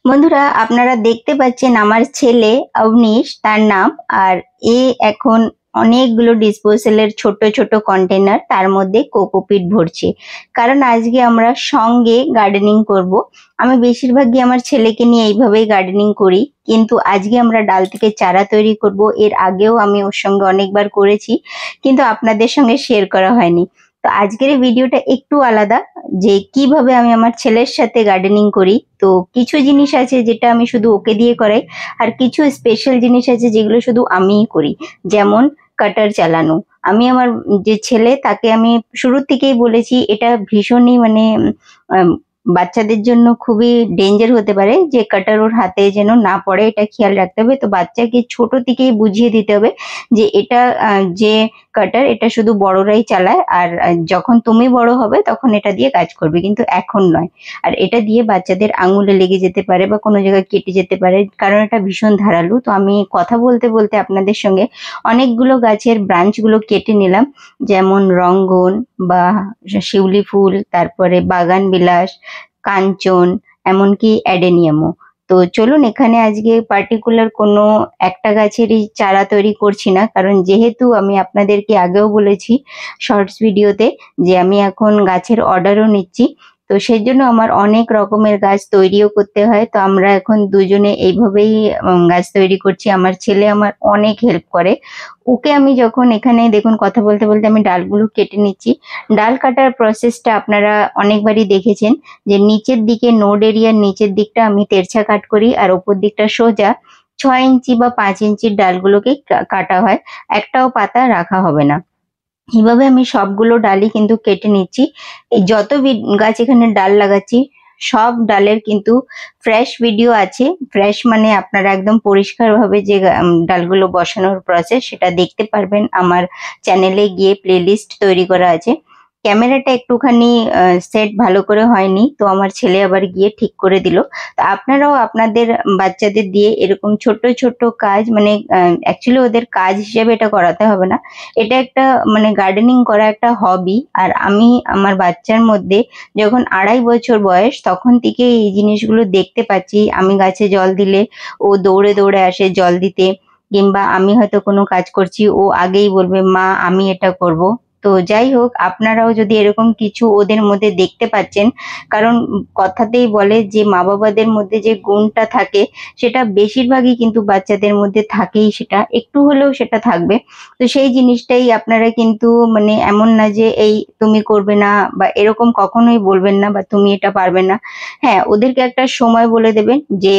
বন্ধুরা, আপনারা দেখতে পাচ্ছেন আমার ছেলে অবনীশ তার নাম। আর এ এখন অনেকগুলো ডিসপোজালের ছোট ছোট কন্টেনার, তার মধ্যে কোকোপিট ভরছে। কারণ আজকে আমরা সঙ্গে গার্ডেনিং করব। আমি বেশিরভাগই আমার ছেলেকে নিয়ে এইভাবেই গার্ডেনিং করি, কিন্তু আজকে আমরা ডাল থেকে চারা তৈরি করব। এর আগেও আমি ওর সঙ্গে অনেকবার করেছি, কিন্তু আপনাদের সঙ্গে শেয়ার করা হয়নি। তো আজকের এই ভিডিওটা একটু আলাদা, যে কিভাবে আমি আমার ছেলের সাথে গার্ডেনিং করি। তো কিছু জিনিস আছে যেটা আমি শুধু ওকে দিয়ে করাই, আর কিছু স্পেশাল জিনিস আছে যেগুলো শুধু আমিই করি। যেমন কাটার চালানো। আমি আমার যে ছেলে তাকে আমি শুরু থেকেই বলেছি, এটা ভীষণই মানে আম, বাচ্চাদের জন্য খুবই ডেঞ্জার হতে পারে, যে কাটার ওর হাতে যেন না পড়ে, এটা খেয়াল রাখতে হবে। তো বাচ্চাকে ছোট থেকেই বুঝিয়ে দিতে হবে যে এটা যে কাটার, এটা শুধু বড়রাই চালায়, আর যখন তুমি বড় হবে তখন এটা দিয়ে কাজ করবে, কিন্তু এখন নয়। আর এটা দিয়ে বাচ্চাদের আঙুলে লেগে যেতে পারে বা কোনো জায়গায় কেটে যেতে পারে, কারণ এটা ভীষণ ধারালো। তো আমি কথা বলতে বলতে আপনাদের সঙ্গে অনেকগুলো গাছের ব্রাঞ্চগুলো কেটে নিলাম, যেমন রঙ্গন বা শিউলি ফুল, তারপরে বাগান বিলাস, কাঞ্চন, এমনকি অ্যাডেনিয়ামও। তো চলুন, এখানে আজকে পার্টিকুলার কোনো একটা গাছেরই চারা তৈরি করছি না, কারণ যেহেতু আমি আপনাদেরকে আগেও বলেছি শর্টস ভিডিওতে যে আমি এখন গাছের অর্ডারও নিচ্ছি। তো সেই জন্য আমার অনেক রকমের গাছ তৈরিও করতে হয়। তো আমরা এখন দুজনে এইভাবেই গাছ তৈরি করছি। আমার ছেলে আমার অনেক হেল্প করে। ওকে আমি যখন এখানে দেখুন কথা বলতে বলতে আমি ডালগুলো কেটে নিচ্ছি। ডাল কাটার প্রসেসটা আপনারা অনেকবারই দেখেছেন, যে নিচের দিকে নোড এরিয়ার নিচের দিকটা আমি তেরছা কাট করি, আর ওপর দিকটা সোজা 6 ইঞ্চি বা 5 ইঞ্চির ডালগুলোকে কাটা হয়। একটাও পাতা রাখা হবে না। এভাবে আমি সবগুলো ডালই কিন্তু কেটে নিচ্ছি। এই যত গাছ এখানে ডাল লাগাচ্ছি, সব ডালের কিন্তু ফ্রেশ ভিডিও আছে। ফ্রেশ মানে আপনারা একদম পরিষ্কার ভাবে যে ডালগুলো বসানোর প্রসেস, সেটা দেখতে পারবেন আমার চ্যানেলে গিয়ে। প্লেলিস্ট তৈরি করা আছে। ক্যামেরাটা একটুখানি সেট ভালো করে হয়নি, তো আমার ছেলে আবার গিয়ে ঠিক করে দিল। তো আপনারাও আপনাদের বাচ্চাদের দিয়ে এরকম ছোট ছোট কাজ, মানে অ্যাকচুয়ালি ওদের কাজ হিসেবে এটা করাতে হবে না, এটা একটা মানে গার্ডেনিং করা একটা হবি। আর আমি আমার বাচ্চার মধ্যে যখন 2.5 বছর বয়স, তখন থেকে এই জিনিসগুলো দেখতে পাচ্ছি। আমি গাছে জল দিলে ও দৌড়ে দৌড়ে আসে জল দিতে, কিংবা আমি হয়তো কোনো কাজ করছি, ও আগেই বলবে মা আমি এটা করব। তো যাই হোক, আপনারাও যদি এরকম কিছু ওদের মধ্যে দেখতে পাচ্ছেন, কারণ কথাতেই বলে যে মা বাবাদের মধ্যে যে গুণটা থাকে, সেটা বেশিরভাগই কিন্তু বাচ্চাদের মধ্যে থাকেই, সেটা একটু হলেও সেটা থাকবে। তো সেই জিনিসটাই আপনারা কিন্তু মানে এমন না যে এই তুমি করবে না বা এরকম কখনোই বলবেন না, বা তুমি এটা পারবে না। হ্যাঁ, ওদেরকে একটা সময় বলে দেবেন যে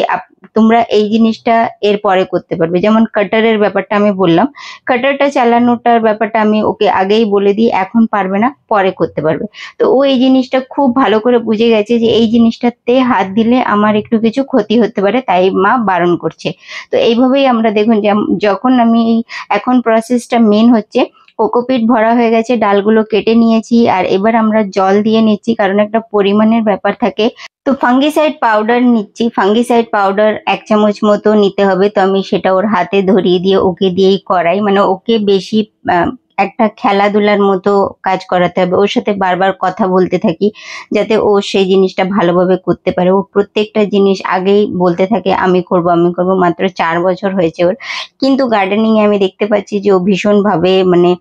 তোমরা এই জিনিসটা এর পরে করতে পারবে। যেমন কাটারের ব্যাপারটা আমি বললাম, কাটারটা চালানোটার ব্যাপারটা আমি ওকে আগেই বলে দিই, এখন পারবে না পরে করতে পারবে। তো ও এই জিনিসটা খুব ভালো করে বুঝে গেছে যে এই জিনিসটাতে হাত দিলে আমার একটু কিছু ক্ষতি হতে পারে, তাই মা বারণ করছে। তো এইভাবেই আমরা দেখুন, যখন আমি এখন প্রসেসটা মেন হচ্ছে, কোকোপিট ভরা হয়ে গেছে, ডালগুলো কেটে নিয়েছি, আর এবার আমরা জল দিয়ে নিচ্ছি, কারণ একটা পরিমাণের ব্যাপার থাকে। তো ফাঙ্গিসাইড পাউডার নিচ্ছি। ফাঙ্গিসাইড পাউডার 1 চামচ মতো নিতে হবে। তো আমি সেটা ওর হাতে ধরিয়ে দিয়ে ওকে দিয়েই করাই, মানে ওকে বেশি একটা খেলাধুলার মতো কাজ করাতে হবে। ওর সাথে বারবার কথা বলতে থাকি, যাতে ও সেই জিনিসটা ভালোভাবে করতে পারে। ও প্রত্যেকটা জিনিস আগেই বলতে থাকে আমি করব আমি করব। মাত্র 4 বছর হয়েছে ওর, কিন্তু গার্ডেনিং এ আমি দেখতে পাচ্ছি যে ও ভীষণ ভাবে মানে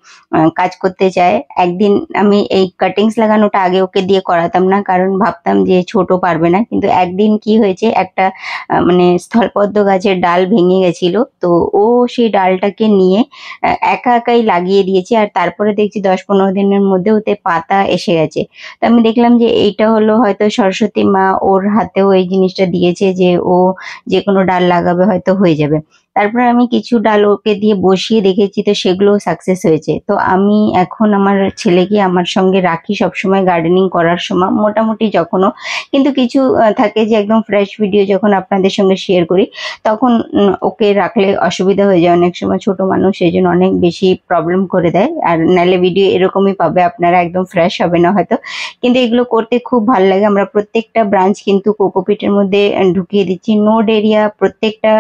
কাজ করতে চায়। একদিন আমি এই কাটিংস লাগানোটা আগে ওকে দিয়ে করাতাম না, কারণ ভাবতাম যে ছোট পারবে না। কিন্তু একদিন কি হয়েছে, একটা মানে স্থলপদ্ম গাছের ডাল ভেঙে গেছিল, তো ও সেই ডালটাকে নিয়ে একা একাই লাগিয়ে দিয়েছে। আর তারপরে দেখছি 10-15 দিনের মধ্যে ওতে পাতা এসে গেছে। তো আমি দেখলাম যে এইটা হলো হয়তো সরস্বতী মা ওর হাতেও এই জিনিসটা দিয়েছে, যে ও যে কোনো ডাল লাগাবে হয়তো হয়ে যাবে। তারপরে আমি কিছু ডাল ওকে দিয়ে বসিয়ে দেখেছি, তো সেগুলো সাকসেস হয়েছে। তো আমি এখন আমার ছেলেকে আমার সঙ্গে রাখি সবসময় গার্ডেনিং করার সময়, মোটামুটি যখনও। কিন্তু কিছু থাকে যে একদম ফ্রেশ ভিডিও যখন আপনাদের সঙ্গে শেয়ার করি, তখন ওকে রাখলে অসুবিধা হয়ে যায়। অনেক সময় ছোট মানুষ, সেই জন্য অনেক বেশি প্রবলেম করে দেয়। আর নাহলে ভিডিও এরকমই পাবে আপনারা, একদম ফ্রেশ হবে না হয়তো। কিন্তু এগুলো করতে খুব ভালো লাগে। আমরা প্রত্যেকটা ব্রাঞ্চ কিন্তু কোকোপিটের মধ্যে ঢুকিয়ে দিচ্ছি। নোড এরিয়া প্রত্যেকটা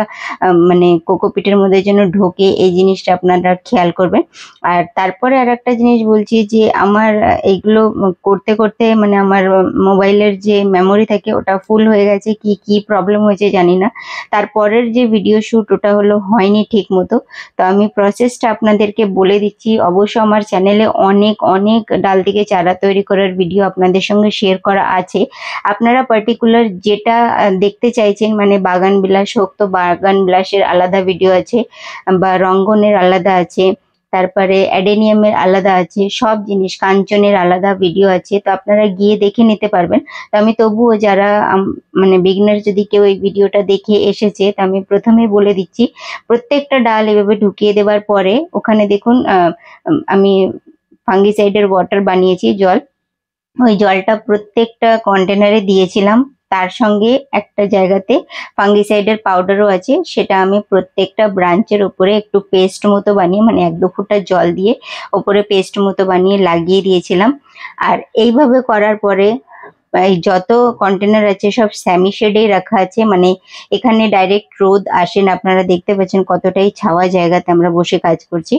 মানে কোকোপিটের মধ্যে যেন ঢোকে, এই জিনিসটা আপনারা খেয়াল করবেন। আর তারপরে আর একটা জিনিস বলছি যে আমার এইগুলো করতে করতে মানে আমার মোবাইলের যে মেমোরি থাকে ওটা ফুল হয়ে গেছে, কি প্রবলেম হয়েছে জানি না। তারপরের যে ভিডিও শ্যুট ওটা হয়নি ঠিক মতো। তো আমি প্রসেসটা আপনাদেরকে বলে দিচ্ছি। অবশ্য আমার চ্যানেলে অনেক অনেক ডাল থেকে চারা তৈরি করার ভিডিও আপনাদের সঙ্গে শেয়ার করা আছে। আপনারা পার্টিকুলার যেটা দেখতে চাইছেন, মানে বাগান বিলাস হোক তো বাগান বিলাসের আলাদা ভিডিও আছে, বা রঙ্গনের আলাদা আছে, তারপরে অ্যাডেনিয়ামের আলাদা আছে, সব জিনিস কাঞ্চনের আলাদা ভিডিও আছে, তো আপনারা গিয়ে দেখে নিতে পারবেন। তো আমি তবুও যারা মানে বিগিনার যদি কেউ এই ভিডিওটা দেখে এসেছে, তো আমি প্রথমে বলে দিচ্ছি, প্রত্যেকটা ডাল এভাবে ঢুকিয়ে দেওয়ার পরে ওখানে দেখুন আমি ফাঙ্গিসাইডের ওয়াটার বানিয়েছি, জল। ওই জলটা প্রত্যেকটা কন্টেনারে দিয়েছিলাম, তার সঙ্গে একটা জায়গাতে ফাঙ্গিসাইডের পাউডারও আছে, সেটা আমি প্রত্যেকটা ব্রাঞ্চের উপরে একটু পেস্ট মতো বানিয়ে, মানে 1-2 ফোঁটা জল দিয়ে ওপরে পেস্ট মতো বানিয়ে লাগিয়ে দিয়েছিলাম। আর এইভাবে করার পরে এই যত কন্টেনার আছে সব সেমি শেডেই রাখা আছে, মানে এখানে ডাইরেক্ট রোদ আসে না, আপনারা দেখতে পাচ্ছেন কতটাই ছাওয়া জায়গাতে আমরা বসে কাজ করছি।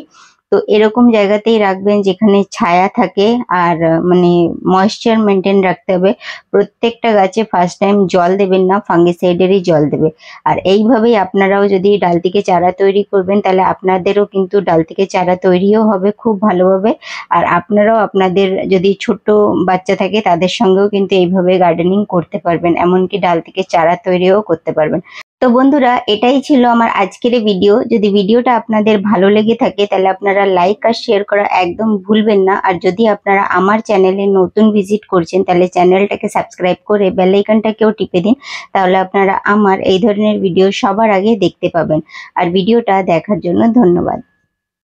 তো এরকম জায়গাতেই রাখবেন যেখানে ছায়া থাকে, আর মানে ময়েশ্চার মেনটেন রাখতে হবে। প্রত্যেকটা গাছে ফার্স্ট টাইম জল দেবেন না, ফাঙ্গিসাইডেরই জল দেবে। আর এইভাবেই আপনারাও যদি ডাল থেকে চারা তৈরি করবেন, তাহলে আপনাদেরও কিন্তু ডাল থেকে চারা তৈরিও হবে খুব ভালোভাবে। আর আপনারাও আপনাদের যদি ছোট বাচ্চা থাকে তাদের সঙ্গেও কিন্তু এইভাবে গার্ডেনিং করতে পারবেন, এমনকি ডাল থেকে চারা তৈরিও করতে পারবেন। তো বন্ধুরা, এটাই ছিল আমার আজকের ভিডিও। যদি ভিডিওটা আপনাদের ভালো লেগে থাকে তাহলে আপনারা লাইক আর শেয়ার করা একদম ভুলবেন না। আর যদি আপনারা আমার চ্যানেলে নতুন ভিজিট করছেন তাহলে চ্যানেলটাকে সাবস্ক্রাইব করে বেল আইকনটাকেও টিপে দিন, তাহলে আপনারা আমার এই ধরনের ভিডিও সবার আগে দেখতে পাবেন। আর ভিডিওটা দেখার জন্য ধন্যবাদ।